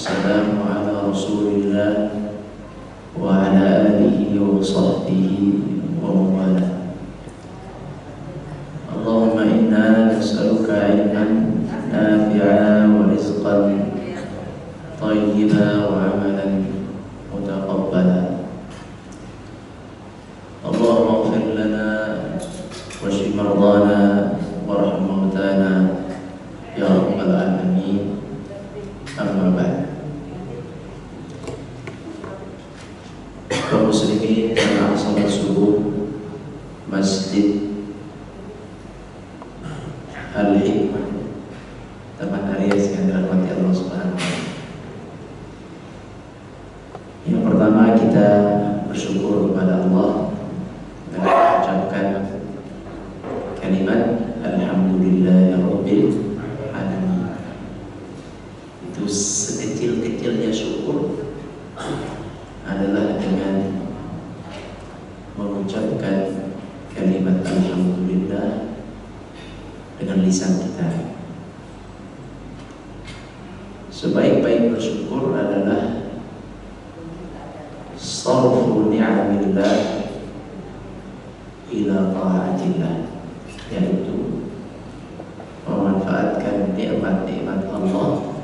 والسلام على رسول الله وعلى آله وصحبه ومن والاه. اللهم إنا نسألك علما نافعا ورزقا طيبا وعملا متقبلا. اللهم اغفر لنا واشف مرضانا وارحم موتانا ya rabbal alamin. Amma ba'd. Kaum muslimin jamaah salat subuh Masjid Al-Hikmah Taman Aries yang dirahmati Allah Subhanahu wa taala. Yang pertama, kita bersyukur kepada Allah dan mengucapkan kalimat alhamdulillahirabbil alamin. Itu sekecil-kecilnya syukur adalah dengan mengucapkan kalimat alhamdulillah dengan lisan kita. Sebaik-baik bersyukur adalah sarfu ni'amillah ila ta'atillah, yaitu memanfaatkan nikmat-nikmat Allah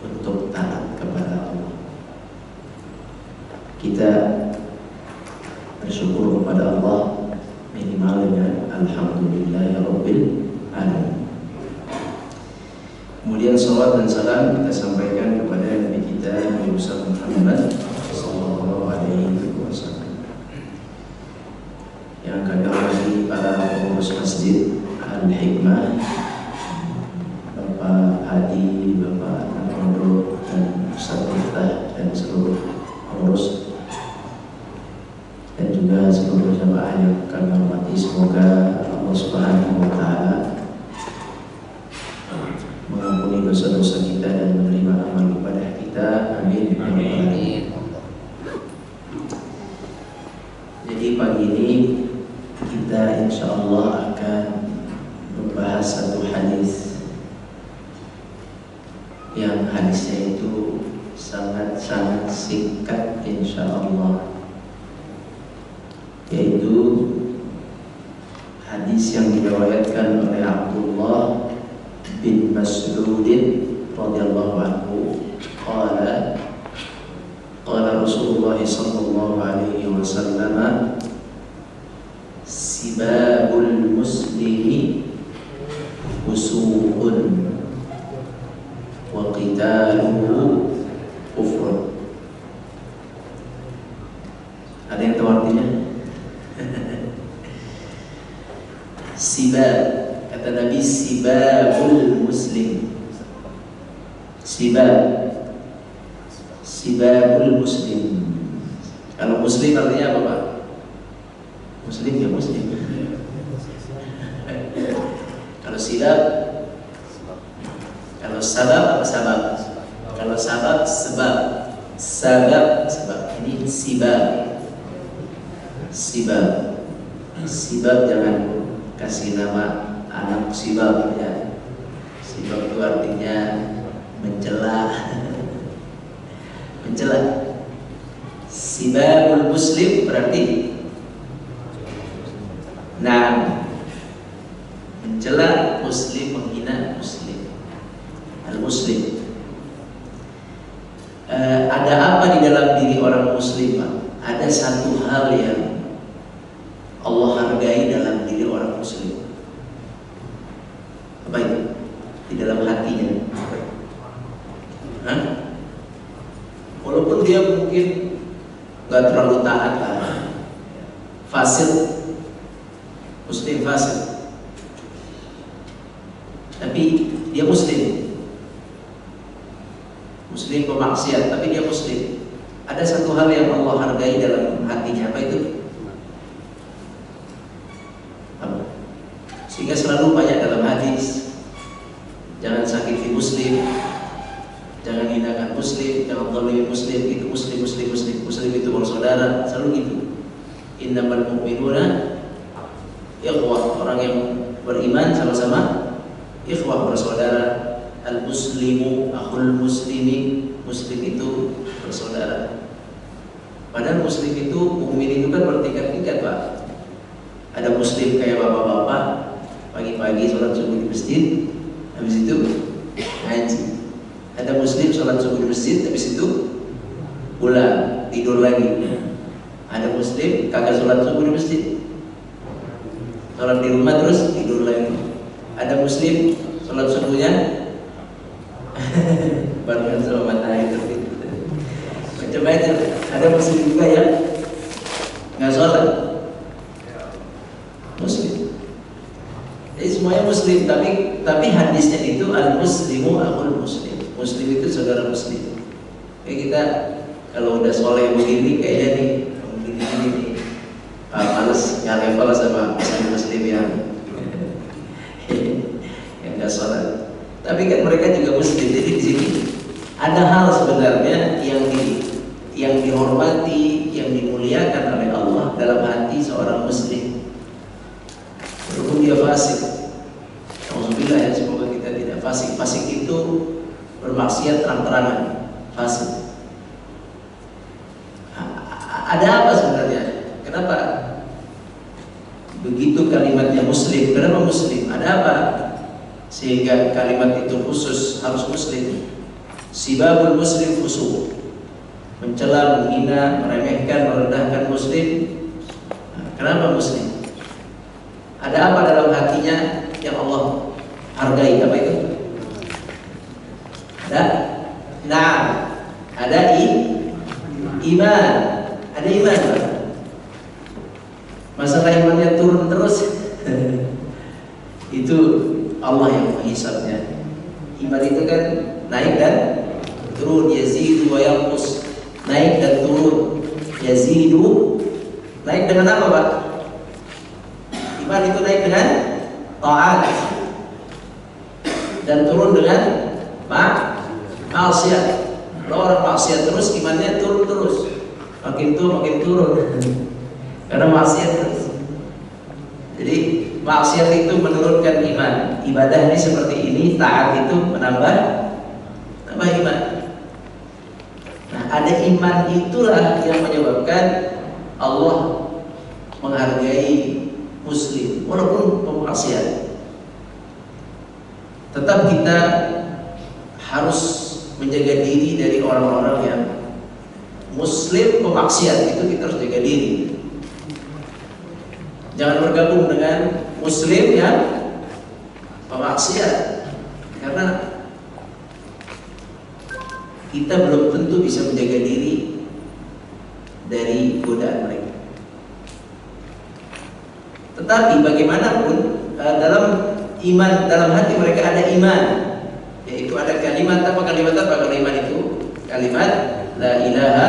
untuk taat kepada Allah. Kita bersyukur kepada Allah minimal dengan alhamdulillahirabbil alamin. Kemudian salawat dan salam kita sampaikan kepada Nabi kita Nabi Muhammad sallallahu alaihi wasallam. Yang kami hormati para pengurus Masjid Al-Hikmah, Bapak Hadi, Bapak Nandro, dan Ustaz Miftah, dan seluruh pengurus dan juga seluruh jamaah yang kami hormati. Semoga Allah Subhanahu wa taala mengampuni dosa-dosa kita dan menerima amal ibadah kita. Amin. Amin. Jadi pagi ini kita insyaallah akan membahas satu hadis yang hadisnya itu sangat-sangat singkat insyaallah, yaitu hadis yang diriwayatkan oleh Abdullah bin Mas'ud radhiyallahu anhu qala Rasulullah sallallahu alaihi wasallam sibabul muslimi fusuqun wa qitaluhu kufrun. Ada yang tahu artinya? Sibab, kata Nabi, sibabul muslim. Sibabul muslim. Kalau muslim artinya apa, Pak? Muslim ya muslim. Kalau sibab, kalau sabab apa sabab? Kalau sabab sebab, sebab. Ini sibab jangan kasih nama anak sibab ya. Sibab itu artinya mencela. Sibabul muslim berarti mencela muslim, menghina muslim. Al-muslim. Ada apa di dalam diri orang muslim, Pak? Ada satu hal yang Allah hargai dalam diri orang muslim. Apa itu? Di dalam hatinya. Walaupun dia mungkin gak terlalu taat lah, fasik, muslim fasik, tapi dia muslim pemaksiat, tapi dia muslim. Ada satu hal yang Allah hargai dalam hatinya. Apa itu? Sehingga selalu banyak dalam hadis, jangan sakiti muslim, jangan hinakan muslim, jangan zalimi muslim. Itu muslim itu bersaudara, selalu gitu. Innamal mu'minuna ikhwah. Orang yang beriman sama-sama ikhwah, bersaudara. al-muslimu akhul muslimi, muslim itu bersaudara. Padahal muslim itu, mukmin itu kan bertingkat-tingkat, Pak. Ada muslim kayak bapak-bapak, pagi-pagi sholat subuh di masjid, habis itu ngaji. Ada muslim sholat subuh di masjid, habis itu pulang tidur lagi. Ada muslim kagak sholat subuh di masjid, sholat di rumah terus tidur lagi. Ada muslim sholat subuhnya barengan sama matahari terbit. Macam-macam. Ada muslim juga yang nggak sholat, muslim. Jadi semuanya muslim, tapi hadisnya itu al-muslimu akhul muslim. Muslim itu saudara muslim. Kayak kita kalau udah soleh begini kayaknya nih begini nih, males nyari level sama muslim yang nggak sholat. Tapi kan mereka juga muslim. Jadi di sini ada hal sebenarnya yang dihormati, yang dimuliakan oleh Allah dalam hati seorang muslim. Walaupun dia fasik, alhamdulillah ya, semoga kita tidak fasik. Fasik itu bermaksiat terang-terangan, fasik. Ada apa sebenarnya? Kenapa begitu kalimatnya muslim? Kenapa muslim? Ada apa sehingga kalimat itu khusus harus muslim? Sibabul muslim fusuq, mencela, menghina, meremehkan, merendahkan muslim. Kenapa muslim? Ada apa dalam hatinya yang Allah hargai? Apa itu? Ada iman. Ada iman, Pak. Masalah imannya turun terus itu Allah yang menghisabnya. Iman itu kan naik dan turun, yazidu wa yanqus, naik dan turun. Yazidu naik dengan apa, Pak? Iman itu naik dengan taat dan turun dengan maksiat. Kalau orang maksiat terus, imannya turun terus. Makin tua makin turun karena maksiat terus. Jadi maksiat itu menurunkan iman. Ibadah ini seperti ini, taat itu menambah iman. Nah, ada iman itulah yang menyebabkan Allah menghargai muslim walaupun pemaksiat. Tetap kita harus menjaga diri dari orang-orang yang muslim pemaksiat, itu kita harus jaga diri. Jangan bergabung dengan muslim yang pemaksiat, karena kita belum tentu bisa menjaga diri dari godaan mereka. Tetapi bagaimanapun dalam iman, dalam hati mereka ada iman, yaitu ada kalimat apa? Kalimat itu kalimat la ilaha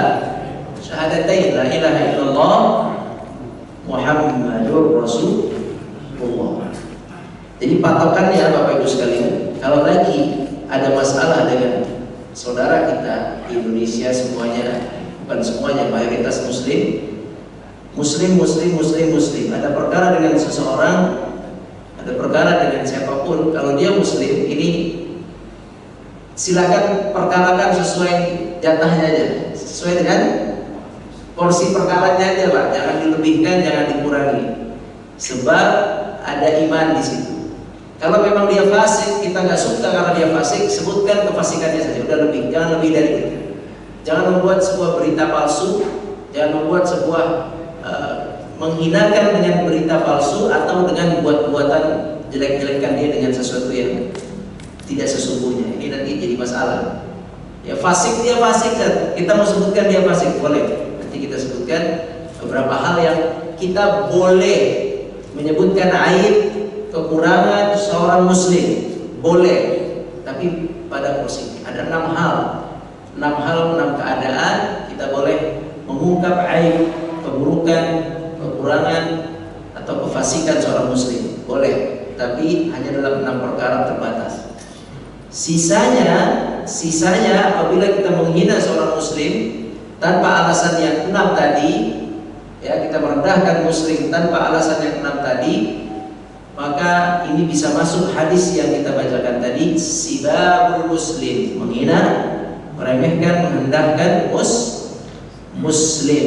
syahadatain, la ilaha illallah Muhammadur Rasulullah. Jadi patokannya Bapak Ibu sekalian, kalau lagi ada masalah dengan saudara kita di Indonesia, semuanya, bukan semuanya, mayoritas muslim, ada perkara dengan seseorang, ada perkara dengan siapapun, kalau dia muslim, ini silakan perkarakan sesuai jatahnya aja, sesuai dengan porsi perkaranya aja, Pak. Jangan dilebihkan, jangan dikurangi. Sebab ada iman di situ. Kalau memang dia fasik, kita nggak suka karena dia fasik, sebutkan kefasikannya saja, udah lebih, jangan lebih dari itu. Jangan membuat sebuah berita palsu, jangan membuat sebuah menghinakan dengan berita palsu atau dengan buat-buatan jelek-jelekan dia dengan sesuatu yang tidak sesungguhnya. Ini nanti jadi masalah. Ya fasik, dia fasik, dan kita mau sebutkan dia fasik, boleh. Nanti kita sebutkan beberapa hal yang kita boleh menyebutkan aib, kekurangan seorang muslim, boleh. Tapi pada porsi ada 6 hal, 6 keadaan kita boleh mengungkap aib, keburukan, kekurangan atau kefasikan seorang muslim, boleh. Tapi hanya dalam 6 perkara terbatas. Sisanya apabila kita menghina seorang muslim tanpa alasan yang 6 tadi, ya, kita merendahkan muslim tanpa alasan yang 6 tadi, maka ini bisa masuk hadis yang kita bacakan tadi, sibabul muslim, menghina, meremehkan, merendahkan muslim.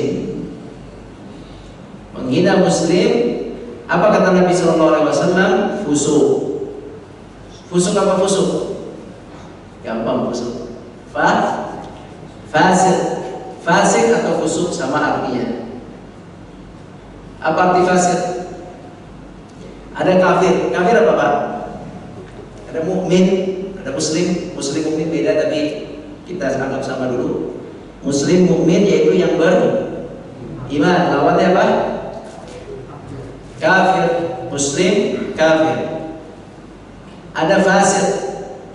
Menghina muslim, apa kata Nabi sallallahu alaihi wasallam? Fusuk. Fusuk apa fusuk? Gampang fusuk. Fasik. Fasik atau fusuk sama artinya. Apa arti fasik? Ada kafir. Kafir apa Pak? Ada mukmin, ada muslim. Muslim mukmin beda, tapi kita anggap sama dulu. Muslim mukmin yaitu yang beriman. Lawannya apa? Kafir. Muslim kafir. Ada fasik.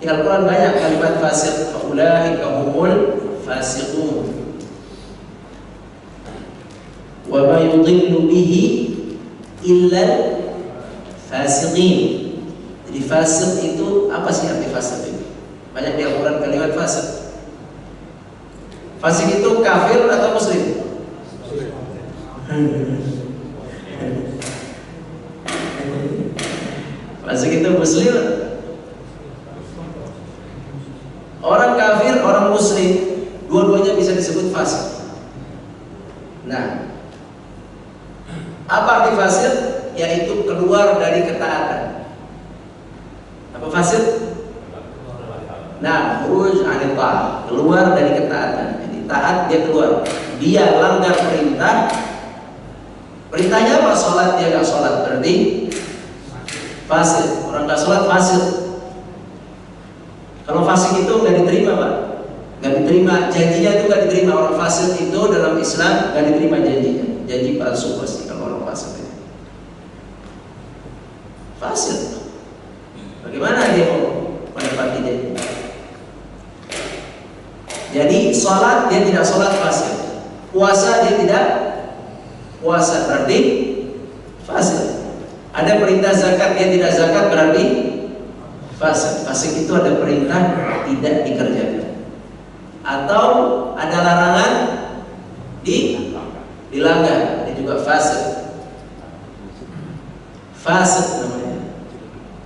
Di Al-Quran banyak kalimat fasik. Faulaika humul fasiqun. Wa ma yudhillu bihi illa fasiqin. Jadi fasik itu apa sih arti fasik itu? Banyak di Al-Quran kalimat fasik. Fasik itu kafir atau muslim? Fasik itu muslim. Orang kafir, orang muslim, dua-duanya bisa disebut fasik. Nah, apa arti fasik? Yaitu keluar dari ketaatan. Apa fasik? Nah, khuruj anil ta'ah, keluar dari ketaatan. Jadi taat dia keluar. Dia langgar perintah. Perintahnya apa? Sholat, dia nggak sholat, berarti fasik. Orang nggak sholat fasik. Kalau fasik itu nggak diterima Pak, nggak diterima, janjinya itu nggak diterima. Orang fasik itu dalam Islam nggak diterima janjinya, janji palsu pasti kalau orang fasik. Fasik. Bagaimana dia mau menepati janji? Jadi sholat dia tidak sholat fasik, puasa dia tidak puasa berarti fasik. Ada perintah zakat dia tidak zakat berarti fasik. Fasik itu ada perintah tidak dikerjakan, atau ada larangan dilanggar, dia juga fasik. Fasik namanya.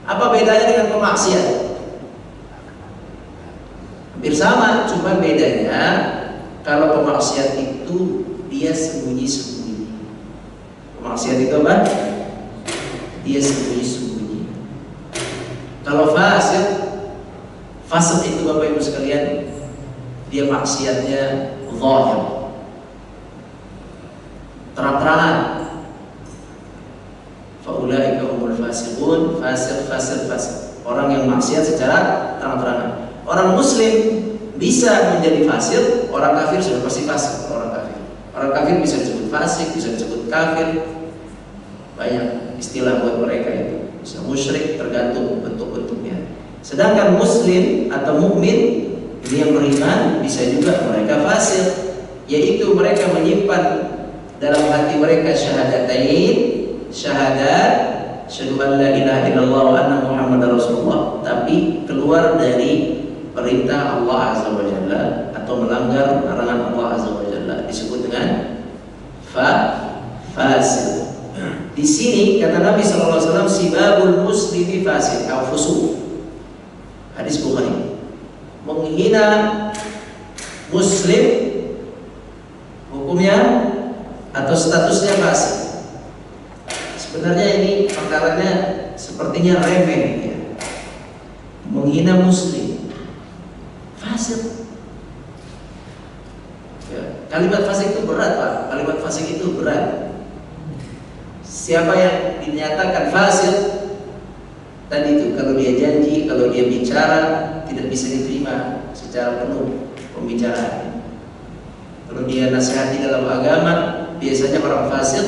Apa bedanya dengan pemaksiat? Hampir sama, cuma bedanya kalau pemaksiat itu dia sembunyi-sembunyi. Pemaksiat itu apa? Dia sembunyi-sembunyi. Kalau fasik itu Bapak Ibu sekalian, dia maksiatnya zahir, terang-terangan. Faulaika humul fasiqun, fasik. Orang yang maksiat secara terang-terangan. Orang muslim bisa menjadi fasik, orang kafir sudah pasti fasik. Orang kafir bisa disebut fasik, bisa disebut kafir. Banyak istilah buat mereka itu. Bisa musyrik, tergantung bentuk-bentuknya. Sedangkan muslim atau mukmin ini yang beriman bisa juga mereka fasik, yaitu mereka menyimpan dalam hati mereka syahadat syahadu an la ilaha illallah wa anna muhammadar rasulullah, tapi keluar dari perintah Allah azza wa jalla atau melanggar larangan Allah azza wa jalla, disebut dengan fasik. Di sini kata Nabi sallallahu alaihi wasallam, sibabul muslimi fasik atau fusuq. Hadis Bukhari. Menghina muslim hukumnya atau statusnya fasik. Sebenarnya ini perkaranya sepertinya remeh ya. Menghina muslim fasik. Ya, kalimat fasik itu berat Pak. Kalimat fasik itu berat. Siapa yang dinyatakan fasik tadi itu, kalau dia janji, kalau dia bicara tidak bisa diterima secara penuh pembicaraan. Kalau dia nasihati dalam agama, biasanya orang fasik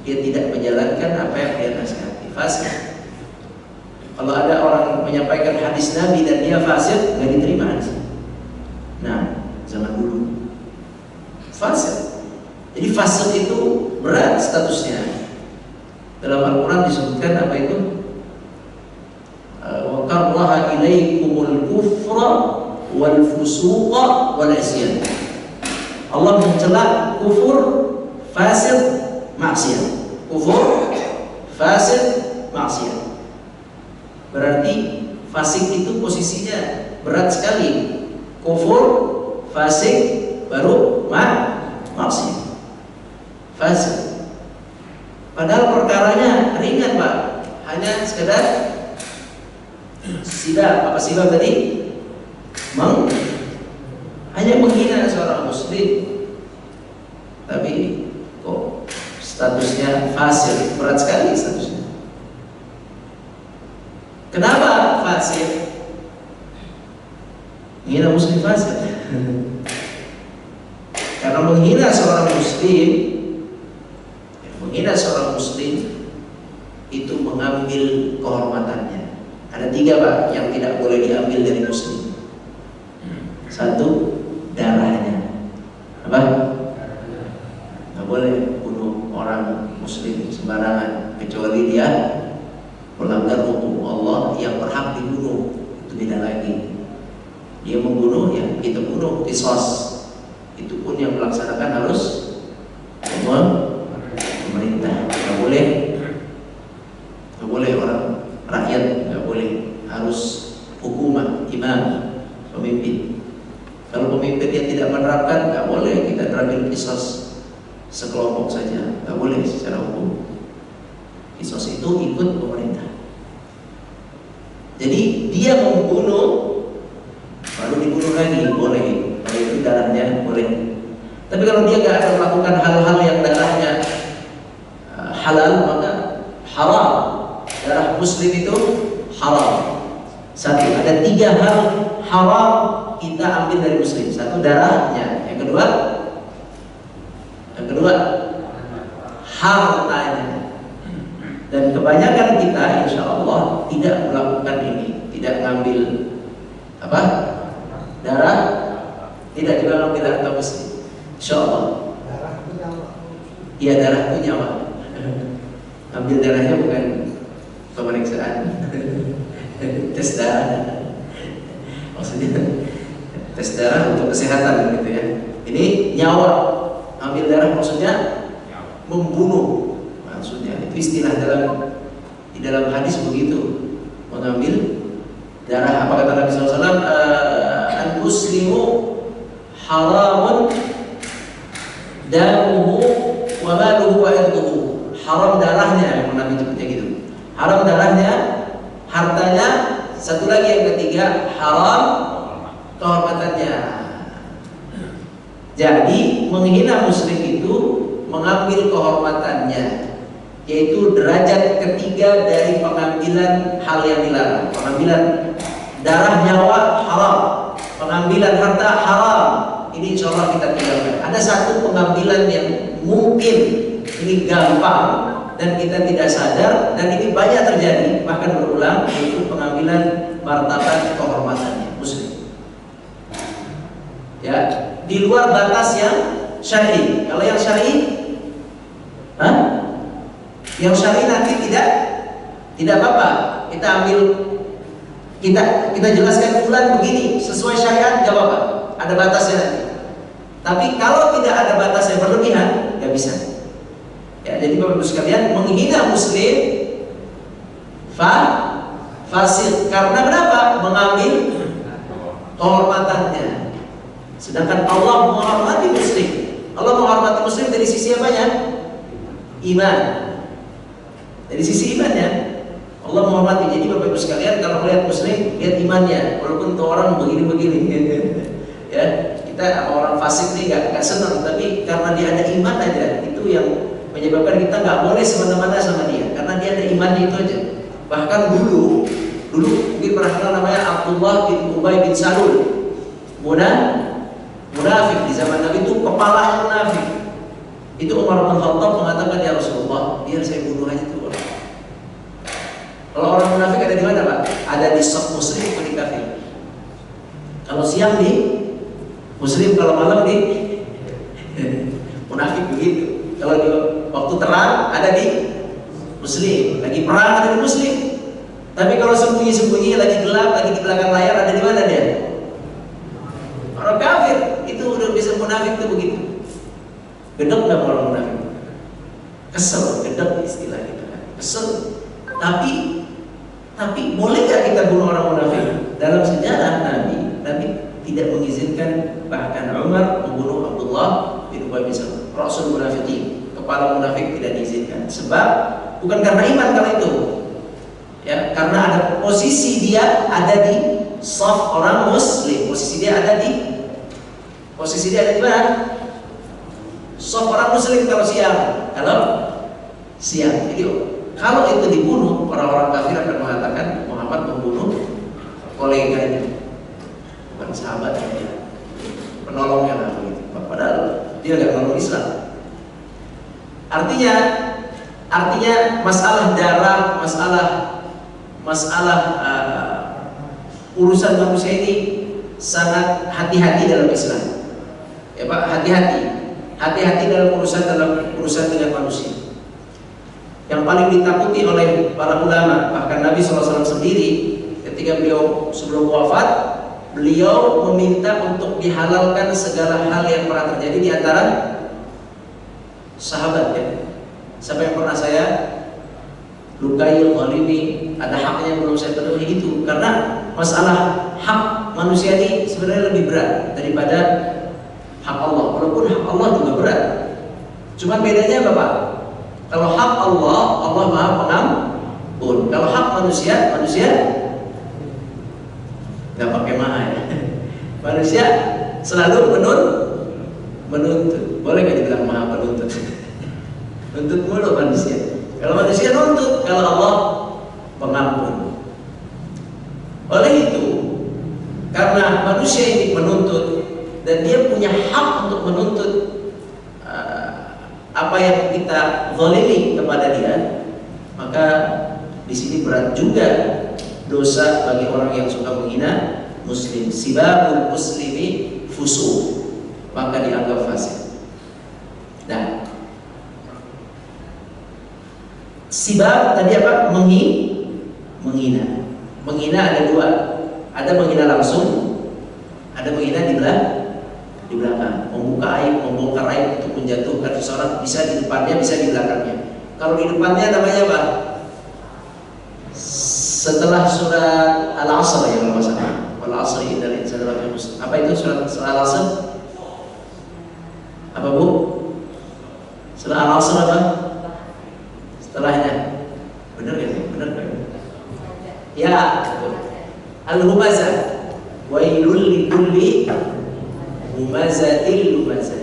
dia tidak menjalankan apa yang dia nasihati. Fasik. Kalau ada orang menyampaikan hadis Nabi dan dia fasik, nggak diterima hadis. Nah, zaman dulu fasik. Jadi fasik itu berat statusnya. Dalam Al-Quran disebutkan apa itu? Wa karaha ilaikumul kufra wal fusuqa wal isyan. Allah mencela kufur, fasik, maksiat. Kufur, fasik, maksiat. Berarti fasik itu posisinya berat sekali. Kufur, fasik, baru maksiat. Fasik. Padahal perkaranya ringan, Pak. Hanya sekedar sibab. Apa sibab tadi? Hanya menghina seorang muslim. Tapi kok statusnya fasik, berat sekali statusnya. Kenapa fasik? Menghina muslim fasik. Karena menghina seorang muslim itu mengambil kehormatannya. Ada 3, Pak, yang tidak boleh diambil dari muslim. 1, darahnya. Apa? Nggak boleh bunuh orang muslim sembarangan, kecuali dia melanggar hukum Allah yang berhak dibunuh. Itu beda lagi. Dia membunuh, ya kita bunuh, qisas. Itu pun yang melaksanakan harus pemerintah. Nggak boleh orang rakyat, nggak boleh, harus hukuman, imam, pemimpin. Kalau pemimpin yang tidak menerapkan, nggak boleh kita terapkan qisas sekelompok saja, nggak boleh secara hukum. Qisas itu ikut pemerintah. Jadi dia membunuh, baru dibunuh lagi, boleh. Kalau itu darahnya boleh. Tapi kalau dia nggak akan melakukan hal-hal yang darahnya halal, maka haram. Darah muslim itu haram. 1, ada 3 hal haram kita ambil dari muslim. 1, darahnya. Yang kedua hartanya. Dan kebanyakan kita insya Allah tidak melakukan ini, tidak ngambil apa? Darah, tidak juga ngambil harta muslim. Insya Allah. Iya, darah itu nyawa. Ambil darahnya bukan pemeriksaan, tes darah. Maksudnya tes darah untuk kesehatan gitu ya. Ini nyawa. Ambil darah maksudnya membunuh. Maksudnya itu istilah di dalam hadis begitu. Mengambil darah. Apa kata Nabi SAW? Al-muslimu haramun damuhu wa maluhu wa irduhu. Haram darahnya, yang Nabi sebutnya gitu. Haram darahnya, hartanya. Satu lagi yang ketiga, haram kehormatannya. Jadi menghina muslim itu mengambil kehormatannya, yaitu derajat ketiga dari pengambilan hal yang dilarang. Pengambilan darah, nyawa haram, pengambilan harta haram. Ini insya Allah kita tinggalkan. Ada satu pengambilan yang mungkin ini gampang dan kita tidak sadar, dan ini banyak terjadi bahkan berulang, yaitu pengambilan martabat kehormatannya muslim. Ya, di luar batas yang syar'i. Kalau yang syar'i, yang syar'i nanti tidak apa-apa. Kita ambil, kita jelaskan fulan begini sesuai syariat, gak apa-apa. Ada batasnya nanti. Tapi kalau tidak ada batas yang berlebihan, nggak bisa. Ya, jadi Bapak Ibu sekalian, menghina muslim fasik. Karena kenapa? Mengambil kehormatannya. Sedangkan Allah menghormati muslim. Allah menghormati muslim dari sisi apanya? Iman. Dari sisi imannya Allah menghormati. Jadi Bapak Ibu sekalian, kalau melihat muslim, lihat imannya. Walaupun itu orang begini-begini ya, kita sama orang fasik ini gak senang, tapi karena dia ada iman aja, itu yang menyebabkan kita nggak boleh semena-mena sama dia, karena dia ada imannya itu aja. Bahkan dulu mungkin pernah kenal namanya Abdullah bin Ubay bin Salul, munafik di zaman Nabi, itu kepala munafik. Itu Umar bin Khattab mengatakan, ya Rasulullah, biar saya bunuh aja tuh orang. Kalau orang munafik ada di mana, Pak? Ada di saf muslim atau di kafir? Kalau siang di muslim, kalau malam di munafik begitu. Kalau di waktu terang ada di muslim, lagi perang ada di muslim. Tapi kalau sembunyi-sembunyi, lagi gelap, lagi di belakang layar, ada di mana dia? Orang kafir. Itu udah bisa munafik tuh begitu. Gedek nggak orang munafik? Kesel, gedek istilah kita kan. Kesel. Tapi boleh nggak kita bunuh orang munafik? Dalam sejarah Nabi tidak mengizinkan, bahkan Umar membunuh Abdullah bin Ubay bin Salul, rasul munafikin, kepala munafik, tidak diizinkan. Sebab bukan karena iman kalau itu, ya, karena ada posisi dia ada di saf orang Muslim, posisi dia ada di mana? Saf orang Muslim kalau siang. Jadi kalau itu dibunuh, orang-orang kafir akan mengatakan Muhammad membunuh koleganya, bukan sahabatnya, penolongnya lah begitu. Padahal dia nggak menolong Islam. Artinya masalah darah, masalah urusan manusia ini sangat hati-hati dalam Islam. Ya Pak, hati-hati dalam urusan dengan manusia. Yang paling ditakuti oleh para ulama, bahkan Nabi SAW sendiri ketika beliau sebelum wafat, beliau meminta untuk dihalalkan segala hal yang pernah terjadi di antara sahabat, ya. Siapa yang pernah saya lukai, zalimi, ada haknya belum saya penuhi, itu karena masalah hak manusia ini sebenarnya lebih berat daripada hak Allah. Walaupun hak Allah juga berat, cuma bedanya apa Pak? Kalau hak Allah Maha Pengampun. Kalau hak manusia nggak pakai maha, ya. Manusia selalu menuntut. Boleh nggak dibilang maha penuntut? Nuntut mulu manusia. Kalau manusia nuntut, kalau Allah pengampun. Oleh itu, karena manusia ini menuntut dan dia punya hak untuk menuntut apa yang kita zalimi kepada dia, maka di sini berat juga dosa bagi orang yang suka menghina Muslim. Sibabul muslimi fusuq, maka dianggap fasik. Nah, sibab tadi apa? Menghina. Menghina ada dua. Ada menghina langsung, ada menghina di belakang. Membuka aib, membongkar aib untuk menjatuhkan seseorang, bisa di depannya, bisa di belakangnya. Kalau di depannya namanya apa? Setelah surat Al-Asr, ya kalau masalah Al-Asr dari apa itu surat Al-Asr? Apa Bu? Surat Al-Asr apa? Setelahnya. Benar ya? Benar kan? Ya, Al-Humazah. Wailul likulli humazatil lumazah.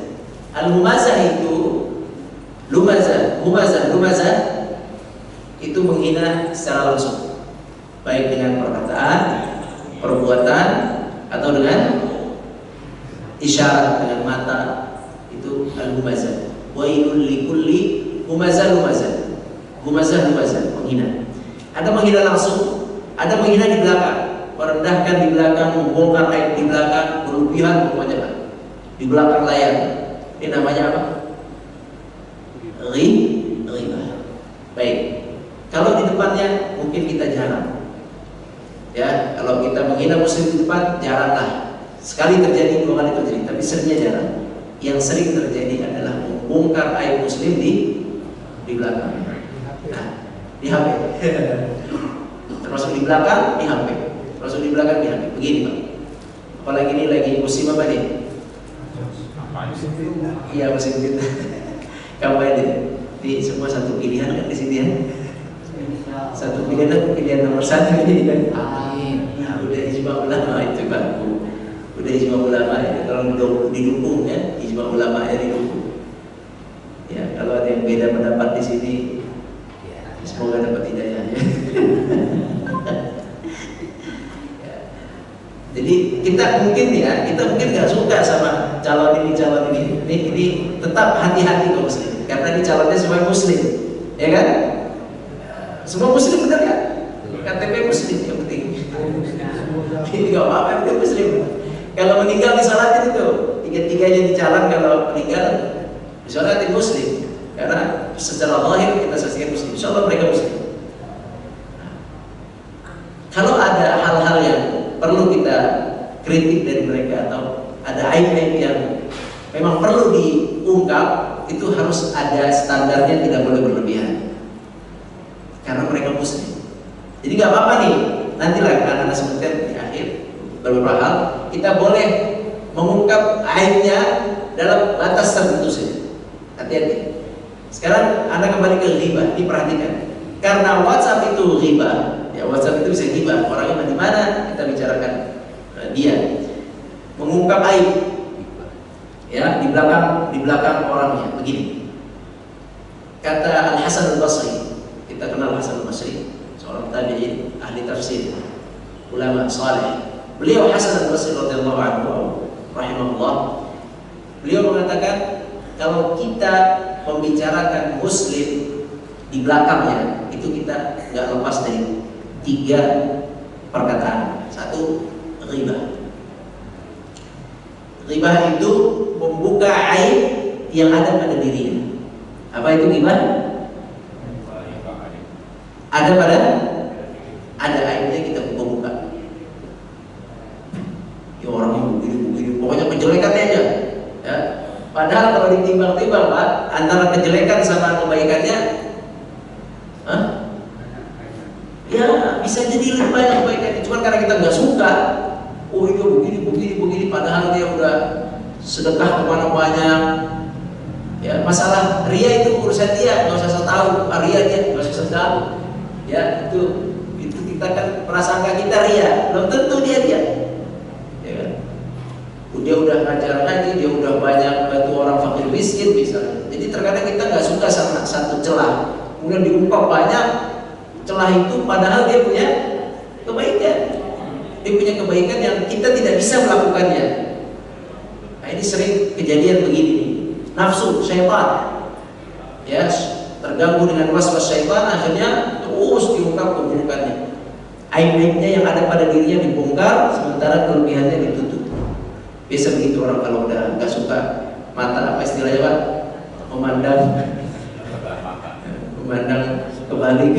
Al-humazah itu lumazah itu menghina secara langsung, baik dengan perkataan, perbuatan, atau dengan isyarat, dengan mata. Itu al-humazah. Wailul likulli humazah menghina. Ada menghina langsung, ada menghina di belakang, merendahkan di belakang, membongkar aib di belakang, berlebihan pokoknya lah. Di belakang layar. Ini namanya apa? Ghibah. Baik. Kalau di depannya mungkin kita jarang. Ya, kalau kita menghina Muslim di depan jaranglah. Sekali terjadi, dua kali terjadi, tapi seringnya jarang. Yang sering terjadi adalah membongkar aib Muslim di belakang. Nah, di HP. Termasuk di belakang di HP. Begini Pak. Apalagi ini lagi musim apa nih? Iya, musim fitnah. Kampanye di semua satu pilihan kan di sini ya. Satu pilihan nomor satu ini kan. Nah, udah ijma ulama itu Pak. Udah ijma ulama ya. Kalau didukung ya, ijma ulama ya didukung. Ya, kalau ada yang beda pendapat di sini, ya, semoga dapat hidayahnya. Jadi kita mungkin nggak suka sama calon ini. Ini tetap hati-hati kalau Muslim, karena ini calonnya semua Muslim, ya kan? Semua Muslim, benar kan? KTP Muslim yang penting. Ini nggak apa-apa, yang penting Muslim. Kalau meninggal disolatin itu, tiga-tiganya di calon kalau meninggal disolatin Muslim, karena secara lahir kita saksikan Muslim. Insya Allah mereka Muslim. Kalau ada hal-hal yang perlu kita kritik dari mereka, atau ada aib-aib yang memang perlu diungkap, itu harus ada standarnya, tidak boleh berlebihan. Karena mereka muslim. Jadi nggak apa-apa nih, nantilah anak-anak sebutkan di akhir beberapa hal, kita boleh mengungkap aibnya dalam batas tertentu saja. Hati-hati. Sekarang Anda kembali ke ghibah, diperhatikan. Karena WhatsApp itu ghibah, ya WhatsApp itu bisa ghibah. Orangnya di mana kita bicarakan dia, mengungkap aib, ya di belakang orangnya. Begini, kata Al Hasan Al Basri, kita kenal Hasan Al Basri, seorang tabi'in, ahli tafsir, ulama saleh. Beliau Hasan Al Basri radhiyallahu anhu rahimahullah, beliau mengatakan kalau kita membicarakan muslim di belakangnya, itu kita nggak lepas dari 3 perkataan. 1, ghibah. Ghibah itu membuka aib yang ada pada dirinya. Apa itu ghibah? Ada aibnya kita buka. Ya orangnya begini, pokoknya kejelekannya aja. Ya. Padahal kalau ditimbang-timbang Pak, antara kejelekan sama kebaikannya, ya bisa jadi lebih banyak kebaikannya. Cuma karena kita nggak suka, oh itu begini, padahal dia udah sedekah kemana banyak. Ya masalah ria itu urusan dia, nggak usah so tahu. Ria dia nggak usah so tahu. Ya itu kita kan prasangka kita ria, belum tentu dia. Dia udah ngajar ngaji, dia udah banyak bantu orang fakir miskin misalnya. Jadi terkadang kita nggak suka sama satu celah, kemudian diungkap banyak celah itu, padahal dia punya kebaikan. Dia punya kebaikan yang kita tidak bisa melakukannya. Nah ini sering kejadian begini, nafsu, syaitan, ya terganggu dengan waswas syaitan, akhirnya terus diungkap keburukannya. Aib-aibnya yang ada pada dirinya dibongkar, sementara kelebihannya ditutup. Biasa begitu orang kalau udah nggak suka mata, apa istilahnya Pak? Memandang kebalik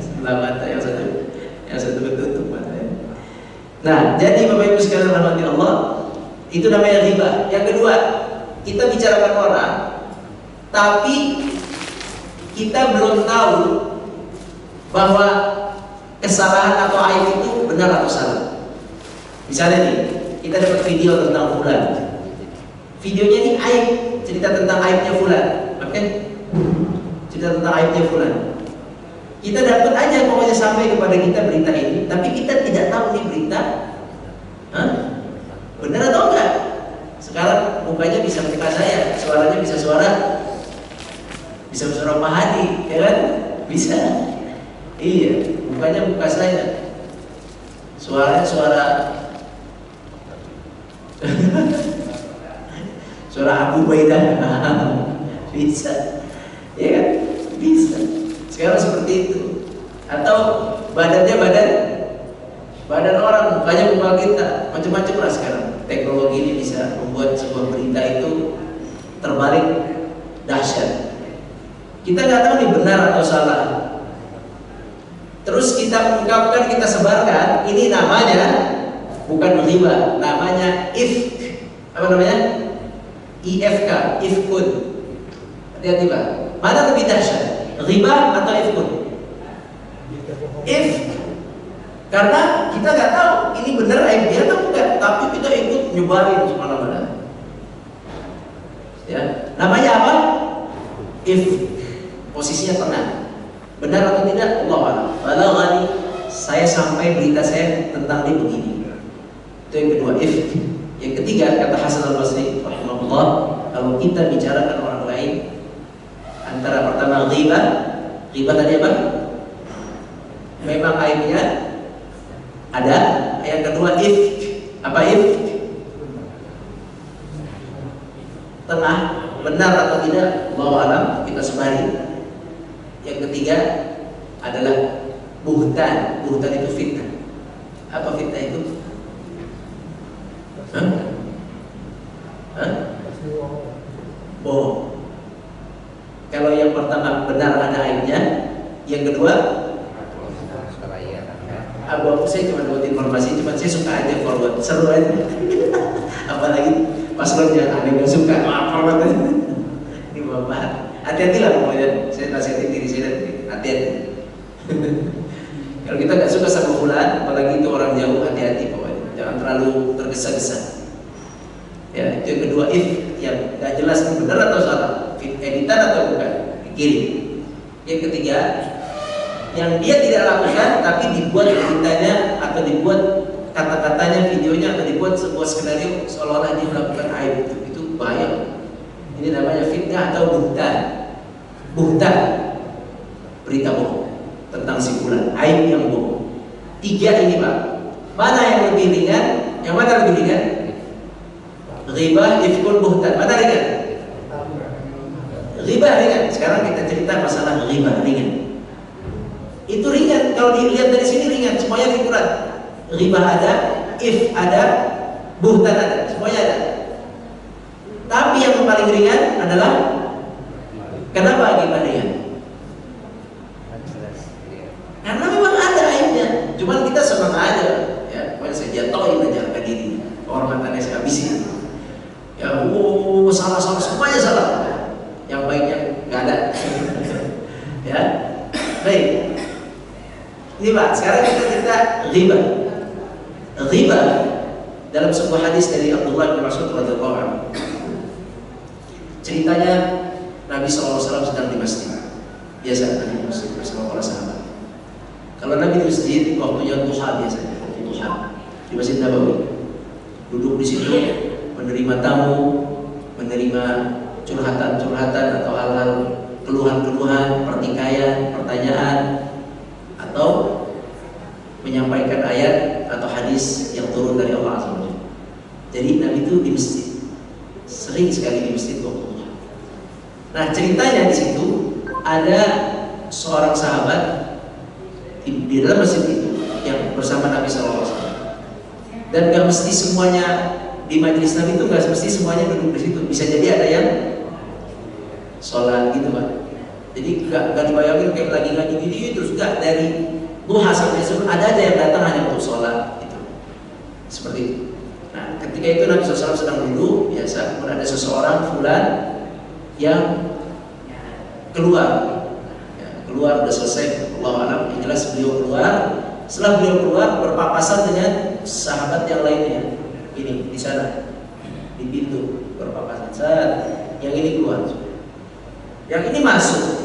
sebelah mata, yang satu bertutup matanya. Nah, jadi Bapak Ibu sekalian rahmati Allah, itu namanya ghibah. Yang kedua, kita bicarakan orang, tapi kita belum tahu bahwa kesalahan atau aib itu benar atau salah. Misalnya nih, kita dapat video tentang fulan. Videonya ini aib, cerita tentang aibnya fulan. Oke? Cerita tentang aibnya fulan. Kita dapat aja pokoknya sampai kepada kita berita ini, tapi kita tidak tahu ini berita benar atau enggak. Sekarang mukanya bisa muka saya, suaranya bisa suara Pak Hadi, ya kan? Bisa. Iya, mukanya muka saya. Suaranya suara Abu Baidah. Bisa, ya kan? Bisa. Sekarang seperti itu. Atau badannya badan orang, mukanya muka kita. Macam-macam lah sekarang. Teknologi ini bisa membuat sebuah berita itu terbalik dahsyat. Kita nggak tahu nih benar atau salah. Terus kita ungkapkan, kita sebarkan. Ini namanya bukan ghibah, namanya ifk. Apa namanya? IFK, ifkun. Hati-hati Pak. Mana lebih dahsyat? Ghibah atau ifkun? Ifk. Karena kita nggak tahu ini benar aib dia atau bukan, tapi kita ikut nyebarin kemana-mana. Ya, namanya apa? Ifk. Posisinya tengah. Benar atau tidak? Allah a'lam. Balaghani, saya sampai berita saya tentang dia begini. Itu yang kedua, ifk. Yang ketiga, kata Hasan Al Basri rahimahullah, kalau kita bicarakan orang lain, antara pertama ghibah tadi apa? Memang aibnya ada. Yang kedua ifk. Apa ifk? Tengah, benar atau tidak? Allah a'lam, kita sebari. Yang ketiga adalah buhtan. Buhtan itu fitnah. Apa fitnah itu? Bohong. Kalau yang pertama benar ada aibnya, yang kedua aku saya cuma buat informasi, cuma saya suka aja forward, seru aja. Apalagi paslon yang ada nggak suka, forward aja. Ini bapak, hati-hati lah pokoknya. Saya nasihatin diri saya, hati-hati. Kalau kita nggak suka sama fulan, apalagi itu orang jauh, hati-hati pokoknya. Jangan terlalu tergesa-gesa. Ya, itu yang kedua, if yang nggak jelas benar atau salah, editan atau bukan, dikirim. Yang ketiga, yang dia tidak lakukan tapi dibuat beritanya atau dibuat kata-katanya, videonya, atau dibuat sebuah skenario seolah-olah dia melakukan aib, itu bahaya. Ini namanya fitnah atau buhtan. Buhtan, berita bohong tentang si fulan, aib yang bohong. Tiga ini Pak, mana yang lebih ringan? Yang mana lebih ringan? Ghibah, ifkun, buhtan. Mana ringan? Ghibah ringan. Sekarang kita cerita masalah ghibah ringan. Itu ringan, kalau dilihat dari sini ringan, semuanya di Quran. Ghibah ada, if ada, buhtan ada, semuanya ada. Tapi yang paling ringan adalah, kenapa ghibah ringan? Karena memang ada aibnya. Cuman kita senang aja, ya, pokoknya saya jatuhin aja harga diri, kehormatannya saya habisin. Ya, salah-salah semuanya salah. Yang baiknya nggak ada. Ya, baik. Ini Pak, sekarang kita cerita ghibah. Ghibah dalam sebuah hadis dari Abdullah bin Mas'ud radhiyallahu anhu. Ceritanya Nabi SAW sedang di masjid. Biasa Nabi di masjid bersama para sahabat. Kalau Nabi di masjid waktunya duha biasanya, waktu duha di Masjid Nabawi. Duduk di situ menerima tamu, menerima curhatan-curhatan atau hal-hal keluhan-keluhan, pertikaian, pertanyaan, atau menyampaikan ayat atau hadis yang turun dari Allah Azza wa Jalla. Jadi Nabi itu di masjid, sering sekali di masjid waktu duha. Nah, ceritanya di situ ada seorang sahabat di dalam masjid itu yang bersama Nabi SAW. Dan gak mesti semuanya di majelis Nabi itu, gak mesti semuanya duduk di situ. Bisa jadi ada yang sholat gitu Pak. Jadi gak dibayangin kayak lagi ngaji gini terus gak dari duha sampai zuhur, ada aja yang datang hanya untuk sholat gitu. Seperti itu. Nah, ketika itu Nabi SAW sedang duduk biasa, kemudian ada seseorang fulan yang keluar. Keluar udah selesai, Allah alam, yang jelas beliau keluar. Setelah beliau keluar berpapasan dengan sahabat yang lainnya. Ini di sana di pintu berpapasan. Saat yang ini keluar, yang ini masuk.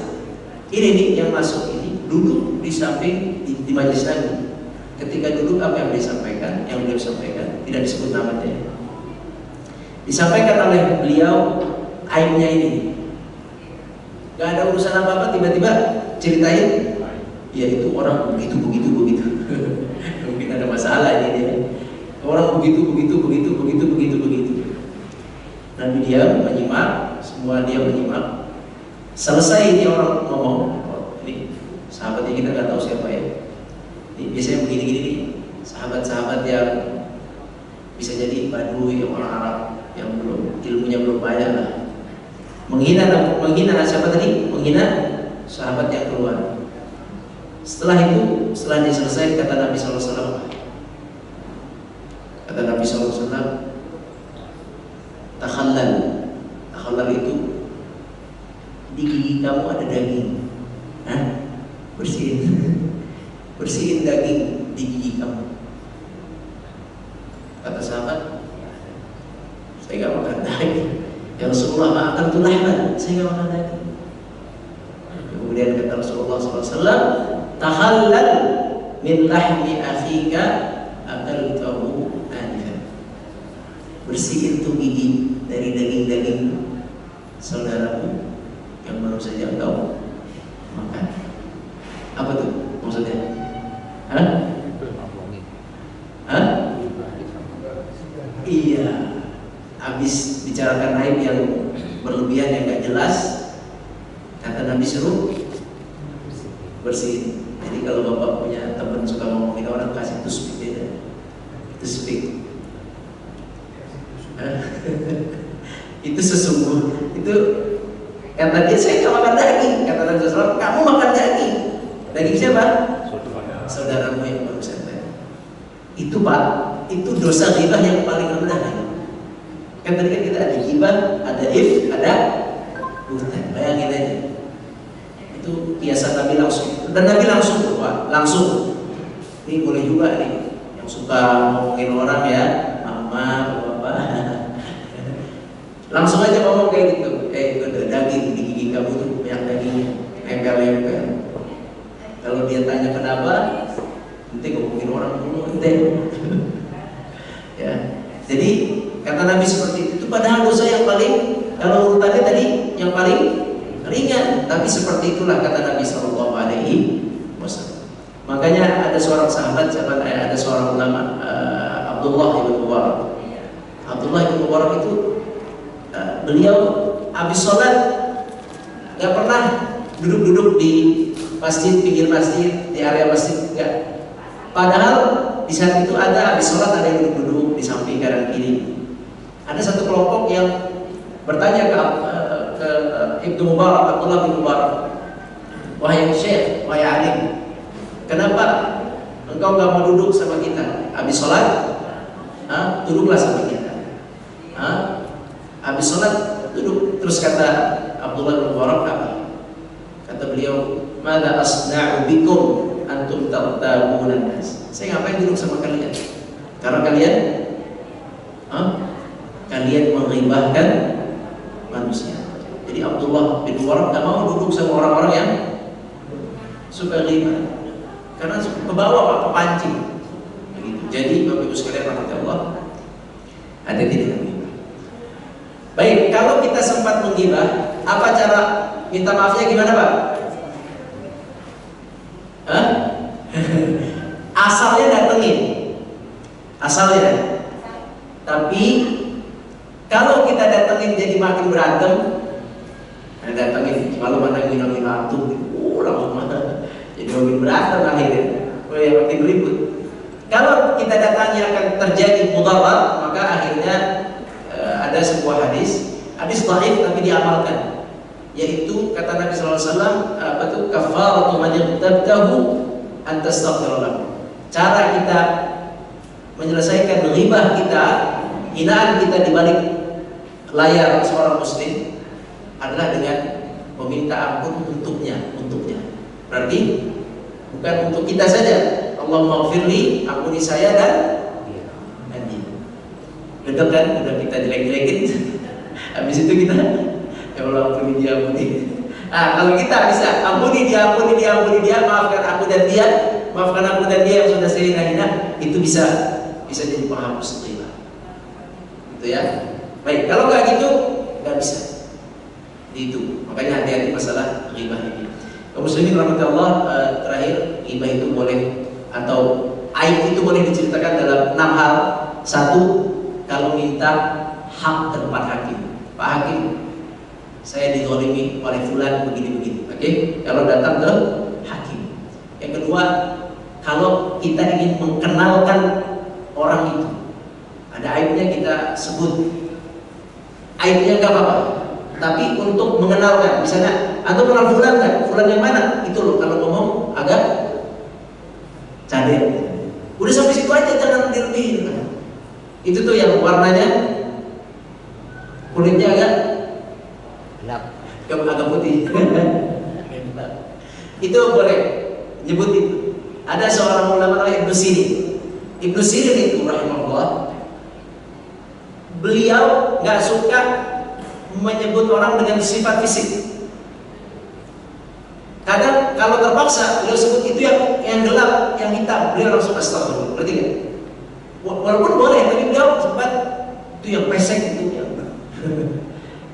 Ini nih yang masuk ini duduk di samping di majelis Nabi. Ketika duduk apa yang disampaikan, yang beliau sampaikan tidak disebut namanya. Disampaikan oleh beliau aibnya ini. Gak ada urusan apa-apa, tiba-tiba ceritain, ya itu orang begitu. Mungkin ada masalah ini dia. Orang begitu. Nabi diam menyimak, semua dia menyimak. Selesai ini orang ngomong, ini sahabatnya kita nggak tahu siapa ya. Ini biasanya begini nih, sahabat-sahabat yang bisa jadi Badui, yang orang Arab yang belum ilmunya belum banyak lah. Menghina siapa tadi? Menghina sahabat yang keluar. Setelah itu, setelah dia selesai, kata Nabi SAW, takhallal itu di gigi kamu ada daging. Bersihin daging di gigi kamu. Kata sahabat, saya nggak makan daging. Ya Rasulullah, makan tuh lahman, saya nggak makan daging. Kemudian kata Rasulullah SAW, takhallal min lahmi akhika akaltahu anifan. Bersihin tuh gigi dari daging-daging saudaramu yang baru saja engkau makan. Apa tuh maksudnya? Iya, habis bicarakan aib yang berlebihan yang gak jelas, kata Nabi suruh bersihin. Jadi kalau bapak punya teman suka ngomongin orang, kasih tusbik dia. Tusbik. Itu sesungguh. Itu kata dia, saya nggak makan daging. Kata Nabi SAW, kamu makan daging. Daging siapa? Saudaramu yang baru saja. Itu Pak, itu dosa ghibah yang paling rendah. Kan tadi kan kita ada ghibah, ada if, ada buhtan. Bayangin aja. Itu biasa Nabi langsung. Dan Nabi langsung berdoa, langsung Ini boleh juga nih, yang suka ngomongin orang ya, mama, bapak. Langsung aja ngomong kayak gitu. Itu ada daging di gigi kamu tuh, banyak dagingnya, nempel-nempel. Kalau dia tanya kenapa, nanti ngomongin orang dulu, ente. Ya, jadi kata Nabi seperti itu. Padahal dosa yang paling, kalau urutannya tadi yang paling ringan, tapi seperti itulah kata Nabi Shallallahu Alaihi Wasallam. Makanya ada seorang sahabat, ada seorang ulama, Abdullah ibn Mubarak. Abdullah ibn Mubarak itu beliau habis sholat nggak pernah duduk-duduk di masjid, pinggir masjid, di area masjid, enggak. Padahal di saat itu ada habis sholat ada yang duduk-duduk di samping kanan kiri. Ada satu kelompok yang bertanya ke Ibnu Mubarak, Abdullah bin Mubarak, wahai Syekh, wahai alim, kenapa engkau nggak mau duduk sama kita? Habis sholat, duduklah sama kita. Habis sholat duduk. Terus kata Abdullah bin Mubarak apa? Kata beliau, "Mada asna'u bikum antum tartabunan nas." Saya ngapain duduk sama kalian? Karena kalian menghibahkan manusia. Jadi Abdullah bin Mubarak nggak mau duduk sama orang-orang yang suka ghibah, karena kebawa apa kepancing. Begitu. Jadi Bapak Ibu sekalian rahmatullah, ada tidak ghibah. Baik, kalau kita sempat menggibah, apa cara minta maafnya gimana, Pak? Asalnya datengin, asalnya. Tapi kalau kita datengin jadi makin berantem, datengin kalau mana yang minum antum, langsung mana jadi makin berantem akhirnya, makin ribut. Kalau kita datangi akan terjadi mudarat, maka akhirnya ada sebuah hadis dhaif tapi diamalkan, yaitu kata Nabi SAW, apa itu kafaratu man yagtabtahu an tastaghfir lahu. Cara kita menyelesaikan ghibah kita, hinaan kita di balik layar seorang muslim adalah dengan meminta ampun untuknya. Berarti bukan untuk kita saja. Allahumma ighfirli, ampuni saya dan dia. Betul kan? Udah kita jelek-jelekin. Habis itu kita, ya Allah ampuni dia, ampuni. Kalau kita bisa ampuni dia, maafkan aku dan dia, yang sudah saya hina, itu bisa jadi penghapus ghibah. Gitu ya. Baik, kalau nggak gitu nggak bisa. Itu makanya hati-hati masalah ghibah ini. Kaum muslimin rahmatullah, terakhir, ghibah itu boleh atau aib itu boleh diceritakan dalam 6 hal. 1, kalau minta hak ke tempat hakim. Pak Hakim, saya dizalimi oleh fulan begini-begini. Oke? Kalau datang ke hakim. Yang kedua, kalau kita ingin mengenalkan orang itu, ada aibnya kita sebut. Aibnya nggak apa-apa, tapi untuk mengenalkan, misalnya, atau kenal fulan nggak? Fulan yang mana? Itu loh, kalau ngomong agak cadel. Udah sampai situ aja, jangan dilebihin. Itu tuh yang warnanya, kulitnya agak gelap, agak putih. Itu boleh nyebut itu. Ada seorang ulama namanya Ibnu Sirin. Ibnu Sirin itu rahimahullah, beliau nggak suka menyebut orang dengan sifat fisik. Kadang kalau terpaksa beliau sebut itu yang gelap, yang hitam, beliau langsung astagfirullah. Berarti kan? Walaupun boleh, tapi beliau sempat itu yang pesek itu yang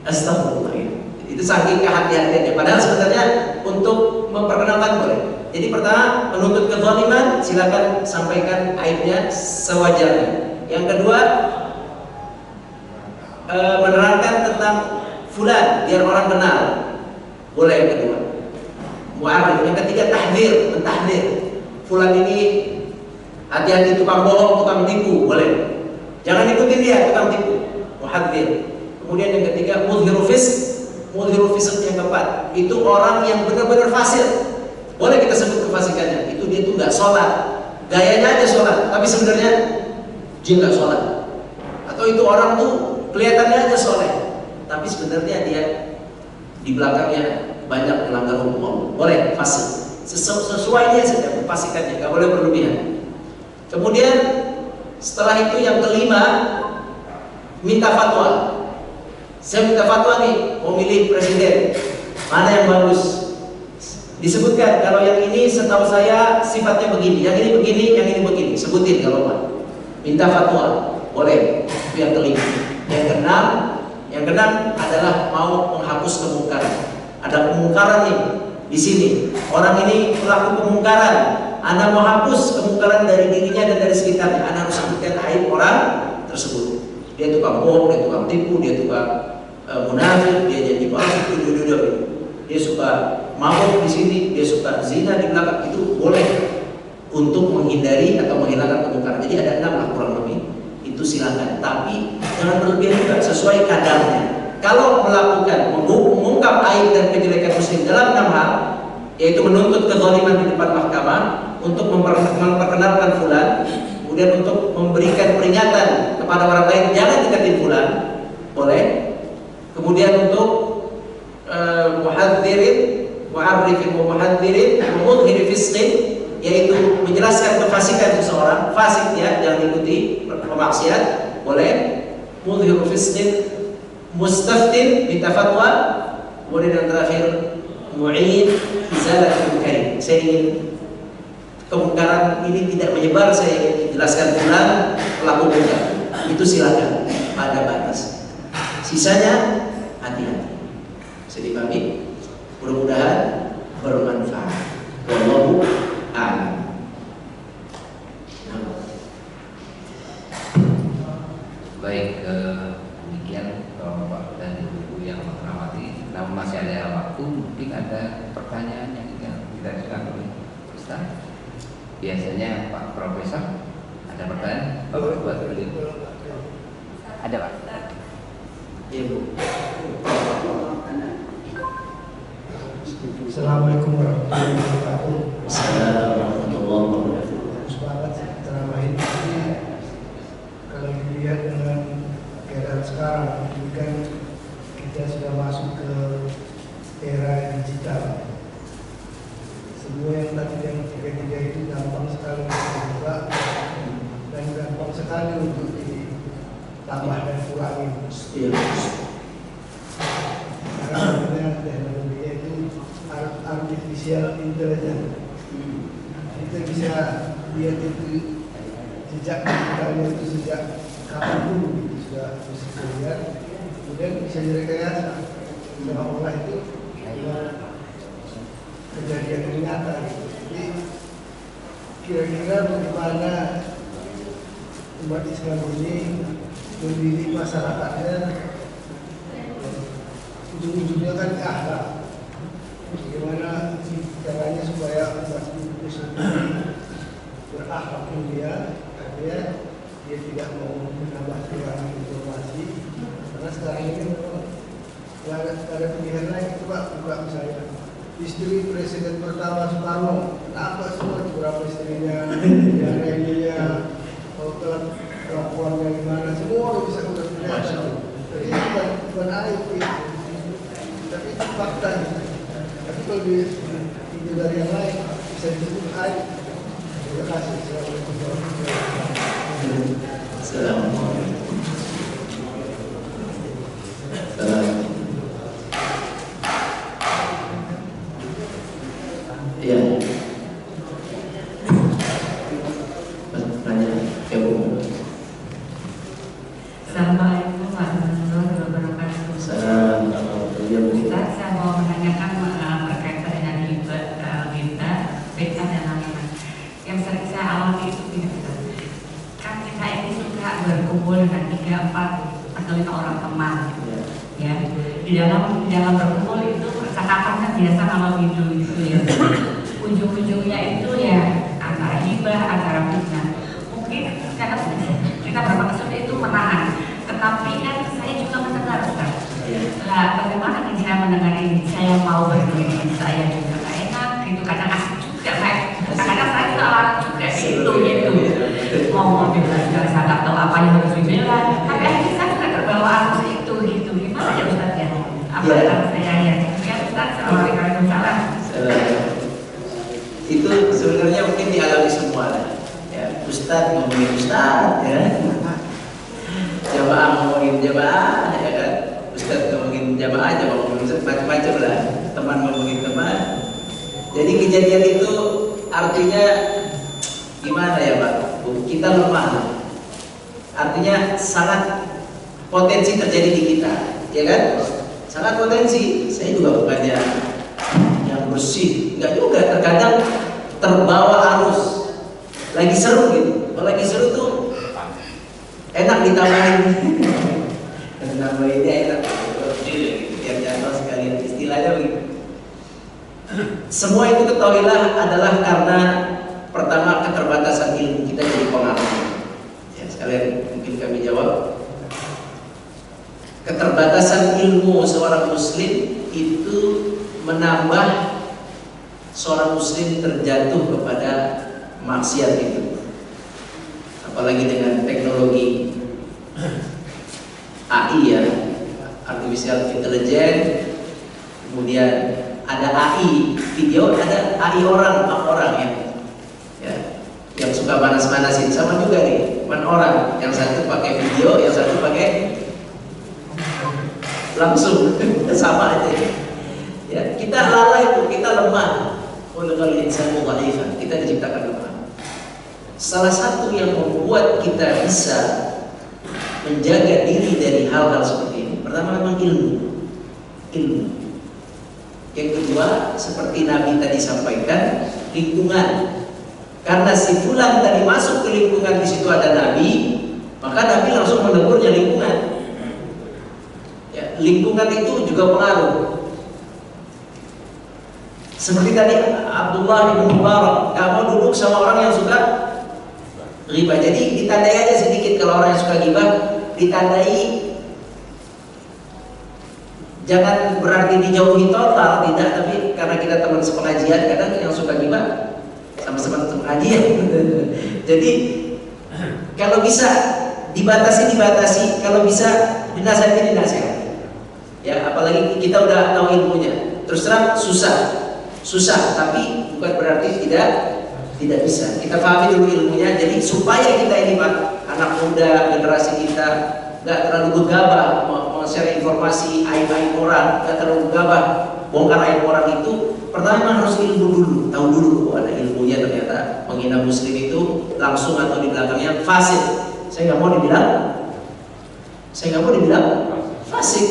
astagfirullah. Itu saking kehati-hatiannya. Padahal sebenarnya untuk memperkenalkan boleh. Jadi pertama, menuntut kezaliman, silakan sampaikan aibnya sewajarnya. Yang kedua, menerangkan tentang fulan biar orang kenal, boleh. Yang kedua, mu'arif. Yang ketiga, tahdzir, mentahdzir. Fulan ini hati-hati tukang bohong, tukang tipu, boleh. Jangan ikutin dia, tukang tipu, muhadzir. Kemudian yang ketiga, mudhiru fisq yang keempat, itu orang yang benar-benar fasik. Boleh kita sebut kefasikannya, itu dia tuh nggak sholat, gayanya aja sholat, tapi sebenarnya dia nggak sholat. Atau itu orang tuh kelihatannya aja soleh, tapi sebenarnya dia di belakangnya banyak melanggar hukum Allah. Boleh fasik, sesuai dia saja fasikannya, nggak boleh berlebihan. Kemudian setelah itu yang kelima, minta fatwa. Saya minta fatwa nih, mau milih presiden, mana yang bagus? Disebutkan kalau yang ini setahu saya sifatnya begini, yang ini begini, yang ini begini. Sebutin kalau Pak. Minta fatwa, boleh. Itu yang kelima. Yang keenam adalah mau menghapus kemungkaran. Ada kemungkaran nih di sini. Orang ini pelaku kemungkaran. Anda mau hapus kemungkaran dari dirinya dan dari sekitarnya. Anda harus sebutkan aib orang tersebut. Dia tukang bohong, dia tukang tipu, dia tukang munafik, dia jadi palsu, dia suka mabuk di sini, dia suka zina di belakang. Itu boleh untuk menghindari atau menghilangkan kemungkaran. Jadi ada 6 lah kurang lebih. Itu silakan, tapi jangan berlebihan juga, sesuai kadarnya. Kalau melakukan mengungkap aib dan kejelekan muslim dalam 6 hal, yaitu menuntut kezaliman di depan mahkamah, untuk memperkenalkan fulan, kemudian untuk memberikan peringatan kepada orang lain jangan deketin fulan, boleh. Kemudian untuk muhadzirin, mu'arrifin wa muhadzirin, mudhhir fisqin, yaitu menjelaskan kefasikan seseorang, fasik ya, jangan ikuti pemaksiat, boleh. Mudhhir fisqin, mustaftin, minta fatwa. Kemudian yang terakhir, mu'in izalatul munkar. Saya ingin kemungkaran ini tidak menyebar, saya ingin jelaskan fulan pelaku munkar. Itu silakan, ada batas. Sisanya hati-hati. Bisa dipahami? Mudah-mudahan bermanfaat. Wallahu a'lam. Baik, demikian Bapak dan Ibu yang menghormati. Namun masih ada waktu, mungkin ada pertanyaan yang kita ajukan oleh Ustaz. Biasanya Pak Profesor ada pertanyaan? Bapak buat dulu. Ada Pak? Iya Bu. Assalamualaikum warahmatullahi wabarakatuh. Assalamualaikum warahmatullahi wabarakatuh. Bagus banget ceramah ini. Kalau dilihat dengan keadaan sekarang, ini kan kita sudah masuk ke era digital. Semua yang tadi yang tiga-tiga itu gampang sekali untuk dibuka dan gampang sekali untuk ditambah dan kurangi. Iya. Karena teknologinya itu artificial intelligence. Kita bisa lihat itu jejak digitalnya itu sejak kapanpun itu sudah bisa dilihat, kemudian bisa direkayasa. Seolah-olah itu kejadian yang nyata. Jadi kira-kira bagaimana umat Islam ini mendidik masyarakatnya, ujung-ujungnya kan akhlak. Bagaimana caranya supaya umat Islam berakhlak mulia, artinya dia tidak mau menambah kekurangan informasi. Karena sekarang ini ada pilihan lain. Coba buka misalnya istri presiden pertama Soekarno, apa semua berapa istrinya, yang lainnya, kelakuannya gimana, semua bisa kita lihat. Jadi bukan aib itu, tapi itu fakta. Tapi kalau itu dari yang lain bisa disebut aib. Terima kasih. Assalamualaikum. Iya. Pertanyaan ya Bu. Assalamualaikum warahmatullahi wabarakatuh. Assalamualaikum. Ustaz, saya mau menanyakan berkaitan dengan bid'ah dan lain-lain. Yang sering saya alami itu gini, Ustaz. Kan kita ini suka berkumpul dengan 3, 4 atau 5 orang teman, ya. Di dalam berkumpul itu percakapan kan biasa kalau gitu ya. Ujung-ujungnya itu ya antara hibah, antara fitnah. Mungkin karena kita bermaksud itu menahan, tetapi kan saya juga mendengar, Ustaz. Nah, bagaimana nih saya mendengar ini? Saya mau berdiri, saya juga gak enak gitu. Kadang asik juga, kadang saya juga larang juga gitu. Mau bilang saya nggak tahu apa yang harus dibela, tapi akhirnya saya juga terbawa arus itu gitu. Gimana ya Ustaz ya? Apa yang saya ya? Ya Ustaz, Assalamualaikum. Itu sebenarnya mungkin dialami semua ya. Ustadz ngomongin Ustadz, ya. Jamaah ngomongin jamaah, ya kan. Ustadz ngomongin jamaah, jamaah ngomongin Ustadz, macam-macam lah. Teman ngomongin teman. Jadi kejadian itu artinya gimana ya Pak? Kita lemah. Artinya sangat potensi terjadi di kita, ya kan? Sangat potensi. Saya juga bukannya yang bersih, enggak juga. Terkadang terbawa arus. Lagi seru gitu. Kalau lagi seru tuh enak ditambahin. Nambahinnya enak. Tiap jatuh sekalian istilahnya begitu. Semua itu ketahuilah adalah karena pertama keterbatasan ilmu kita jadi pengaruh. Ya, sekalian mungkin kami jawab. Keterbatasan ilmu seorang muslim itu menambah seorang muslim terjatuh kepada maksiat itu. Apalagi dengan teknologi AI ya, artificial intelligence, kemudian ada AI video, ada AI orang ya, yang suka manas-manasin, sama juga nih, orang yang satu pakai video, yang satu pakai langsung sama aja. Ya, kita lalai, kita lemah. Kita diciptakan lemah. Salah satu yang membuat kita bisa menjaga diri dari hal-hal seperti ini, pertama memang ilmu. Yang kedua, seperti Nabi tadi sampaikan, lingkungan. Karena si fulan tadi masuk ke lingkungan, di situ ada Nabi, maka Nabi langsung menegurnya lingkungan. Ya, lingkungan itu juga pengaruh. Seperti tadi Abdullah bin Mubarak gak mau duduk sama orang yang suka ghibah. Jadi ditandai aja sedikit kalau orang yang suka ghibah, ditandai. Jangan berarti dijauhi total, tidak. Tapi karena kita teman sepengajian, kadang yang suka ghibah sama-sama sepengajian. Jadi kalau bisa dibatasi, kalau bisa dinasihati. Ya, apalagi kita udah tahu ilmunya. Terus terang susah, tapi bukan berarti tidak bisa. Kita pahami dulu ilmunya. Jadi supaya kita ini Pak, anak muda, generasi kita nggak terlalu gegabah share informasi aib-aib orang, nggak terlalu gegabah bongkar aib orang itu. Pertama harus ilmu dulu, tahu dulu ada ilmunya. Ternyata menghina muslim itu langsung atau di belakangnya fasik. Saya nggak mau dibilang fasik.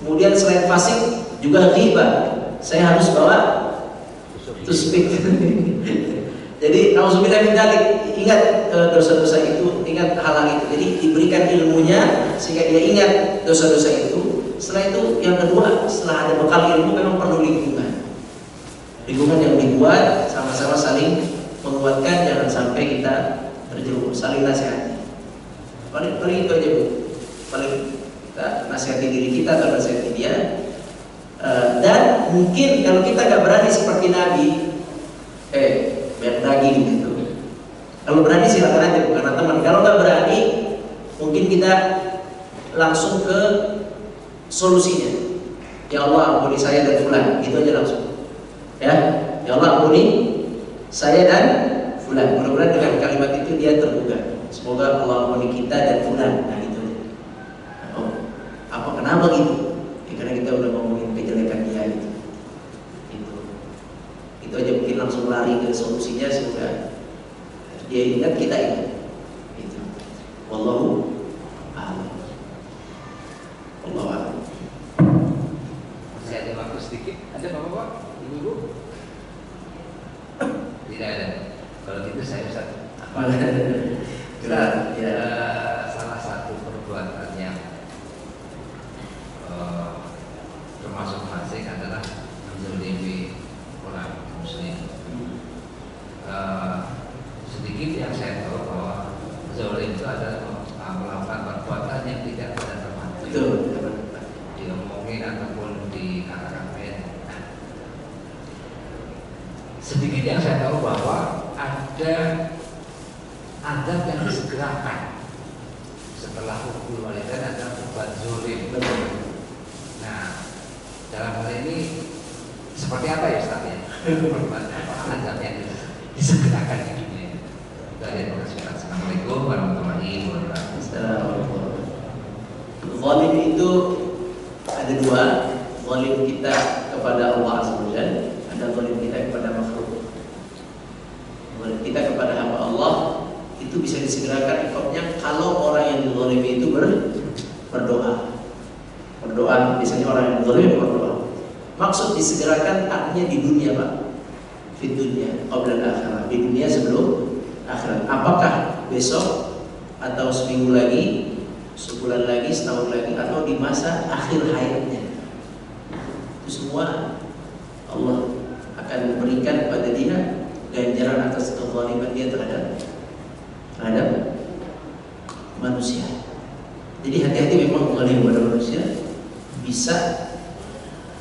Kemudian selain fasik juga ghibah. Saya harus bawa to speak. Jadi nauzubillah min dzalik, ingat dosa-dosa itu, ingat hal-hal itu. Jadi diberikan ilmunya sehingga dia ingat dosa-dosa itu. Setelah itu yang kedua, setelah ada bekal ilmu memang perlu lingkungan. Lingkungan yang dibuat sama-sama saling menguatkan, jangan sampai kita terjerumus, saling nasihati. Paling itu aja Bu. Paling kita nasihati diri kita atau nasihati dia. Dan mungkin kalau kita nggak berani seperti Nabi, biar daging gitu. Kalau berani silakan aja karena teman. Kalau nggak berani, mungkin kita langsung ke solusinya. Ya Allah ampuni saya dan fulan, gitu aja langsung. Ya Allah ampuni saya dan fulan. Mudah-mudahan dengan kalimat itu dia terbuka. Semoga Allah ampuni kita dan fulan. Nah gitu. Oh, apa kenapa gitu? Ya, karena kita udah ngomongin kejelekan dia gitu. Itu aja, mungkin langsung lari ke solusinya sehingga dia ingat, kita ingat. Itu. Wallahu a'lam. Wallahu a'lam. Masih ada waktu sedikit. Ada Bapak-bapak? Ibu-ibu? Tidak ada. Kalau gitu saya Ustaz. Salah satu perbuatan yang termasuk fasik adalah menzalimi orang muslim. Sedikit yang saya tahu bahwa zalim itu adalah melakukan perbuatan yang tidak ada teman. Diomongin ataupun dikata-katain. Sedikit yang saya tahu bahwa ada adab yang disegerakan setelah hukul walidain, ada perbuatan zalim. Nah, dalam hal ini seperti apa ya Ustaz ya? Perbuatan apa adab yang disegerakan di dunia? Itu ada yang zalim kita kepada Allah Azza wa Jalla, ada zalim kita kepada makhluk. Zalim kita kepada hamba Allah itu bisa disegerakan iqabnya kalau orang yang dizalimi itu berdoa. Berdoa, biasanya orang yang dizalimi berdoa. Maksud disegerakan artinya di dunia, Pak. Di dunia, qabla al-akhirah, di dunia sebelum akhirat. Apakah besok atau seminggu lagi, sebulan lagi, setahun lagi, atau di masa akhir hayatnya? Itu semua Allah akan memberikan kepada dia ganjaran atas kezaliman dia terhadap manusia. Jadi hati-hati memang zalim kepada manusia bisa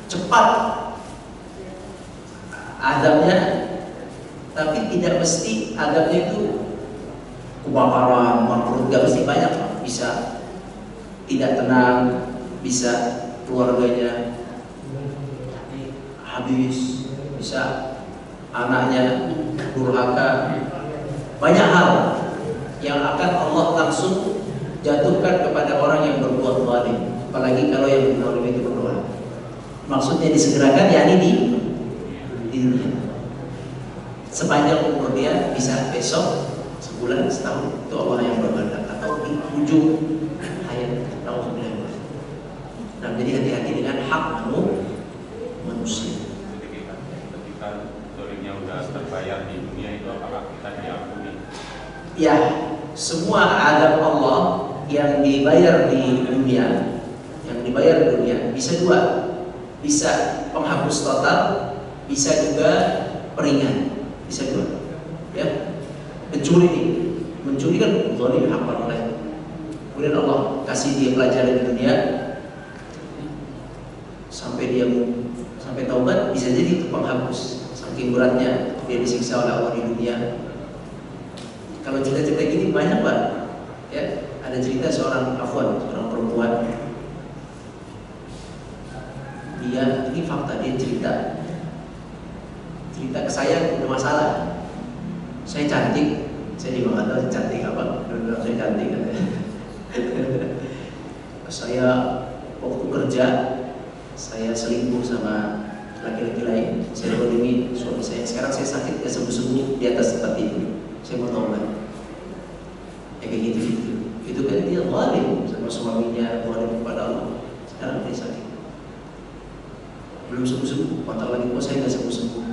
cepat adabnya, tapi tidak mesti adabnya itu kebakaran, bangkrut, gak mesti banyak. Bisa tidak tenang, bisa keluarganya habis, bisa anaknya durhaka. Banyak hal yang akan Allah langsung jatuhkan kepada orang yang berbuat zalim. Apalagi kalau yang zalim itu berdoa. Maksudnya disegerakan yakni di dunia. Sepanjang umur dia, bisa besok, sebulan, setahun, itu Allah yang berkehendak, atau di ujung hayat. Nah, jadi hati-hati dengan hak manusia. Ketika zalimnya sudah terbayar di dunia itu, apakah kita diampuni? Ya, semua adab Allah yang dibayar di dunia, bisa dua, bisa penghapus total, bisa juga peringan, bisa dua. Ya, mencuri kan zalim hak orang lain. Kemudian Allah kasih dia pelajaran di dunia sampai taubat, bisa jadi itu penghapus. Saking beratnya dia disiksa oleh Allah di dunia. Kalau cerita-cerita gini banyak, Pak. Ya, ada cerita seorang perempuan. Ini fakta, dia cerita ke saya punya masalah. Saya cantik, saya juga nggak tahu cantik apa. Saya cantik. Saya waktu kerja, saya selingkuh sama laki-laki lain. Saya zalimi suami saya. Sekarang saya sakit, gak sembuh-sembuh di atas tempat ini. Saya mau taubat. Ya kayak gitu. Itu kan dia zalim sama suaminya, zalim kepada Allah. Sekarang dia sakit, belum sembuh-sembuh. Kontak lagi, kok saya nggak sembuh-sembuh.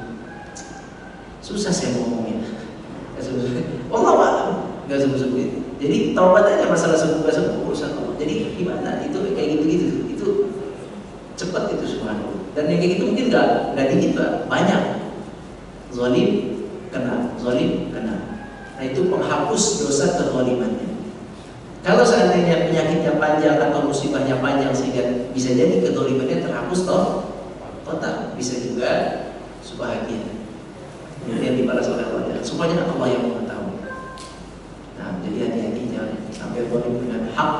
Susah saya ngomongin. Nggak sembuh-sembuh. Allah malam nggak sembuh-sembuh. Jadi taubat aja, masalah sembuh nggak sembuh urusan Allah. Jadi gimana? Itu kayak gitu. Itu cepat itu subhanallah. Dan yang kayak gitu mungkin nggak dikit, Pak. Banyak. Zalim kena. Nah, itu penghapus dosa kezalimannya. Kalau seandainya penyakitnya panjang atau musibahnya panjang sehingga bisa jadi kezalimannya terhapus total, bisa juga sebahagia. Kemudian dibalas oleh Allah. Semuanya Allah yang mengetahui. Nah, jadi hati-hati jangan sampai zalim dengan hak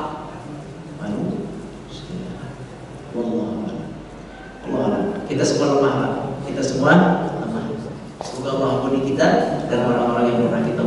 manusia. Allah. Kita semua lemah, Pak. Semoga Allah ampuni kita dan orang-orang yang pernah kita